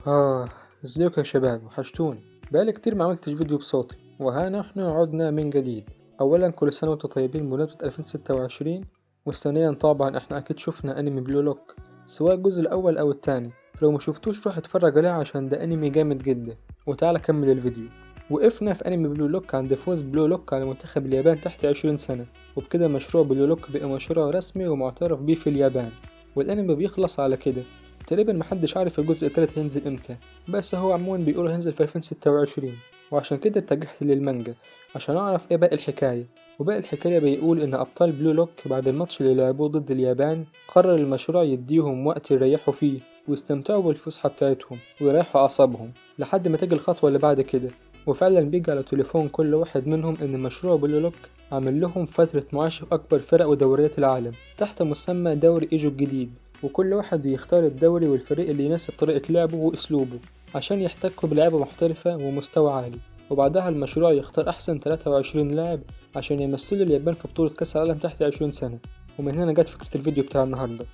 آه، ازيكم يا شباب وحشتوني. بقالي كتير ما عملتش فيديو بصوتي، وها نحن عدنا من جديد. أولا كل سنة وانتم طيبين بمناسبة 2026. وثانيا طبعا احنا أكيد شفنا أنمي بلو لوك، سواء الجزء الأول أو التاني. لو ما شفتوش روح اتفرج عليه عشان ده أنمي جامد جدا. وتعالى كمل الفيديو. وقفنا في أنمي بلو لوك عند فوز بلو لوك على منتخب اليابان تحت 20 سنة، وبكده مشروع بلو لوك بقى مشروع رسمي ومعترف بيه في اليابان. والأنمي بيخلص على كده. تقريبا محدش عارف الجزء التالت هينزل امتى، بس هو عموما بيقولوا هينزل في 2026، وعشان كده اتجهت للمانجا عشان اعرف ايه باقي الحكاية. وباقي الحكاية بيقول ان ابطال بلو لوك بعد الماتش اللي لعبوه ضد اليابان قرر المشروع يديهم وقت يريحوا فيه ويستمتعوا بالفسحة بتاعتهم ويريحوا اعصابهم لحد ما تيجي الخطوة اللي بعد كده. وفعلا بيجي على تليفون كل واحد منهم ان مشروع بلو لوك عامل لهم فترة معاش في اكبر فرق ودوريات العالم تحت مسمى دوري ايجو الجديد، وكل واحد يختار الدوري والفريق اللي يناسب طريقة لعبه وأسلوبه عشان يحتكوا بلعبة محترفة ومستوى عالي. وبعدها المشروع يختار أحسن 23 لاعب عشان يمثلوا اليابان في بطولة كأس العالم تحت 20 سنة. ومن هنا جت فكرة الفيديو بتاع النهاردة.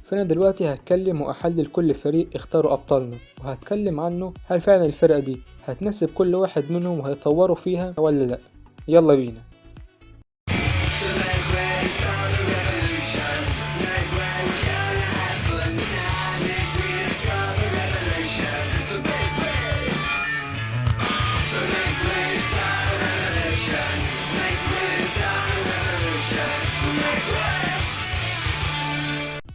فأنا دلوقتي هتكلم وأحلل كل فريق اختاروا أبطالنا، وهتكلم عنه هل فعلا الفرقة دي هتناسب كل واحد منهم وهيطوروا فيها ولا لأ. يلا بينا.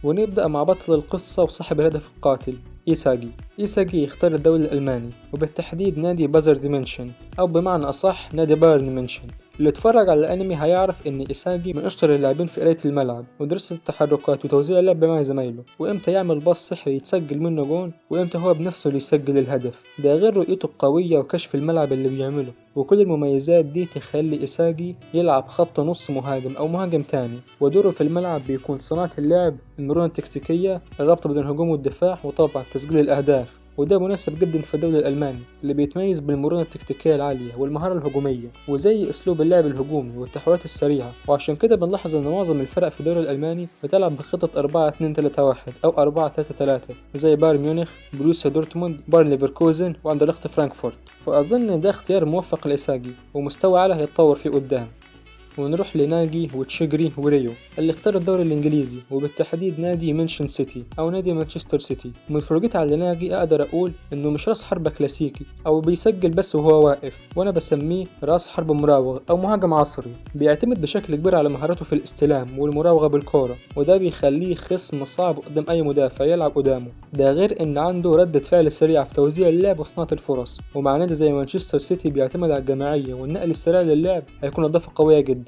ونبدأ مع بطل القصة وصاحب الهدف القاتل إيساجي. إيساجي يختار الدوري الألماني وبالتحديد نادي بازر ديمنشن، أو بمعنى أصح نادي بايرن ميونشن. اللي اتفرج على الأنمي هيعرف إن إيساجي من أشطر اللاعبين في قراية الملعب ودراسة التحركات وتوزيع اللعب مع زمايله، وإمتى يعمل باص سحري يتسجل منه جون وإمتى هو بنفسه اللي يسجل الهدف. ده غير رؤيته القوية وكشف الملعب اللي بيعمله. وكل المميزات دي تخلي إيساجي يلعب خط نص مهاجم أو مهاجم تاني، ودوره في الملعب بيكون صناعة اللعب، المرونة التكتيكية، الربط بين الهجوم والدفاع، وطبعا تسجيل الأهداف. وده مناسب جدا في الدوري الألماني اللي بيتميز بالمرونة التكتيكية العالية والمهارة الهجومية، وزي أسلوب اللعب الهجومي والتحولات السريعة. وعشان كده بنلاحظ إن معظم الفرق في الدوري الألماني بتلعب بخطة 4-2-3-1 أو 4-3-3، زي بايرن ميونخ، بروسيا دورتموند، بايرن ليفركوزن، وأندرلخت فرانكفورت. فأظن إن ده اختيار موفق لإساجي ومستوى عالي هيتطور فيه قدام. ونروح لناجي وتشيجري وريو اللي اختاروا الدوري الانجليزي وبالتحديد نادي منشن سيتي او نادي مانشستر سيتي. من فرجتي على ناجي اقدر اقول انه مش راس حربة كلاسيكي او بيسجل بس وهو واقف، وانا بسميه راس حرب مراوغ او مهاجم عصري بيعتمد بشكل كبير على مهاراته في الاستلام والمراوغة بالكورة، وده بيخليه خصم صعب قدام اي مدافع يلعب قدامه. ده غير ان عنده ردة فعل سريعة في توزيع اللعب وصناعة الفرص، ومع نادي زي مانشستر سيتي بيعتمد على الجماعية والنقل السريع للعب هيكون اضافة قوية جدا.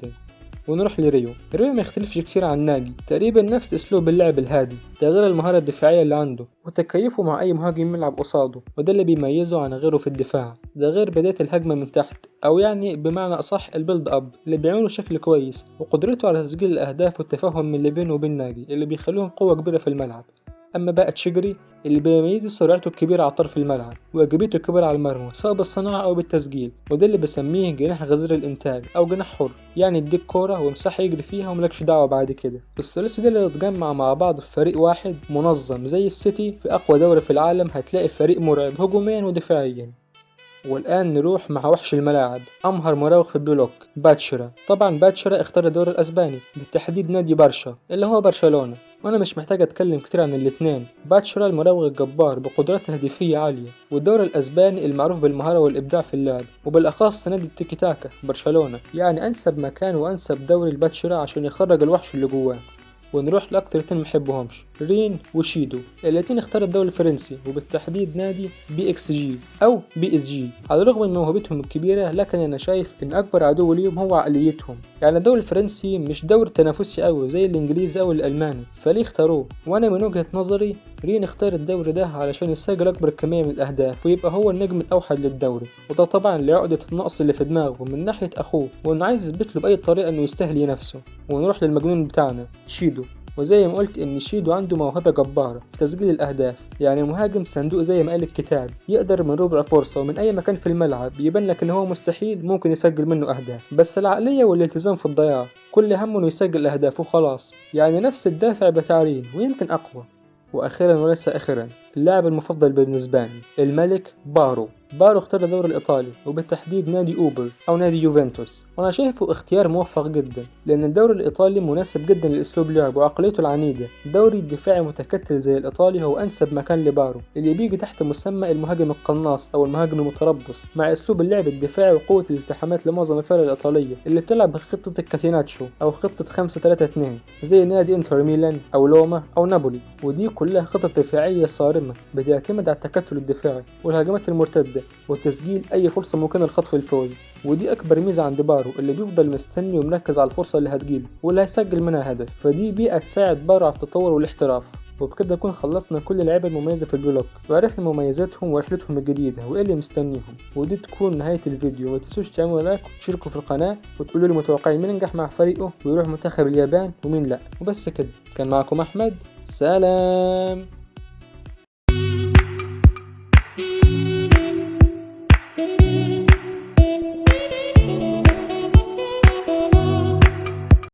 ونروح لريو. ريو ما يختلفش كتير عن ناجي، تقريبا نفس اسلوب اللعب الهادي، ده غير المهارة الدفاعية اللي عنده وتكيفه مع اي مهاجم يلعب قصاده، وده اللي بيميزه عن غيره في الدفاع. ده غير بداية الهجمة من تحت، او يعني بمعنى اصح البيلد اب اللي بيعمله بشكل كويس، وقدرته على تسجيل الاهداف والتفاهم من اللي بينه وبين ناجي اللي بيخليهم قوة كبيرة في الملعب. أما بقى تشيجري اللي بيميزه سرعته الكبيرة على طرف الملعب وإيجابيته الكبيرة على المرمى سواء بالصناعة أو بالتسجيل، وده اللي بسميه جناح غزير الإنتاج أو جناح حر، يعني يديك كورة ومساحة يجري فيها وملكش دعوة بعد كده. الثلاثي ده اللي يتجمع مع بعض في فريق واحد منظم زي السيتي في أقوى دوري في العالم هتلاقي فريق مرعب هجوميا ودفاعيا. والآن نروح مع وحش الملاعب، أمهر مراوغ في البلوك باتشرا. طبعا باتشرا اختار الدوري الأسباني بالتحديد نادي برشا اللي هو برشلونة، وأنا مش محتاج أتكلم كتير عن الاتنين. باتشرا المراوغ الجبار بقدرات تهديفية عالية، والدوري الأسباني المعروف بالمهارة والإبداع في اللعب، وبالأخص نادي التيكي تاكا برشلونة، يعني أنسب مكان وأنسب دوري لباتشرا عشان يخرج الوحش اللي جواه. ونروح لأكتر اتنين محبهمش، رين وشيدو. الاتنين اختاروا الدوري الفرنسي وبالتحديد نادي بي اكس جي أو بي اس جي. على الرغم من موهبتهم الكبيرة لكن أنا شايف إن أكبر عدو ليهم هو عقليتهم، يعني الدوري الفرنسي مش دوري تنافسي أوي زي الإنجليزي أو الألماني فليه اختاروه. وأنا من وجهة نظري رين اختار الدوري ده علشان يسجل أكبر كمية من الأهداف ويبقى هو النجم الأوحد للدوري، وده طبعا لعقدة النقص اللي في دماغه من ناحية أخوه وإنه عايز يثبت له بأي طريقة إنه يستاهل ينافسه. ونروح للمجنون بتاعنا شيدو. وزي ما قلت ان شيدو عنده موهبة جبارة في تسجيل الاهداف، يعني مهاجم صندوق زي ما قال الكتاب، يقدر من ربع فرصة ومن اي مكان في الملعب يبان لك ان هو مستحيل ممكن يسجل منه اهداف، بس العقلية والالتزام في الضياع كل همه انه يسجل اهداف وخلاص، يعني نفس الدافع بتاع رين ويمكن اقوى. واخيرا وليس اخرا اللاعب المفضل بالنسبة لي الملك بارو. بارو اختار الدوري الإيطالي وبالتحديد نادي أوبر أو نادي يوفنتوس، وأنا شايفه اختيار موفق جدا لأن الدوري الإيطالي مناسب جدا لأسلوب لعبه وعقليته العنيدة. دوري دفاعي متكتل زي الإيطالي هو أنسب مكان لبارو اللي بيجي تحت مسمى المهاجم القناص أو المهاجم المتربص، مع أسلوب اللعب الدفاعي وقوة الالتحامات لمعظم الفرق الإيطالية اللي بتلعب بخطة الكاتيناتشو أو خطة 5-3-2 زي نادي إنتر ميلان أو روما أو نابولي. ودي كلها خطط دفاعية صارمة بتعتمد على التكتل الدفاعي والهجمات المرتدة وتسجيل أي فرصة ممكنة لخطف الفوز. ودي أكبر ميزة عند بارو اللي بيفضل مستني ومركز على الفرصة اللي هتجيله واللي هيسجل منها هدف، فدي بيئة تساعد بارو على التطور والاحتراف. وبكده نكون خلصنا كل اللعيبة المميزة في البلوك وعرفنا مميزاتهم ورحلتهم الجديدة وإيه اللي مستنيهم. ودي تكون نهاية الفيديو، ومتنسوش تعملوا لايك وتشتركوا في القناة وتقولوا لي متوقعين مين ينجح مع فريقه ويروح منتخب اليابان ومين لأ. وبس كده، كان معكم أحمد، سلام.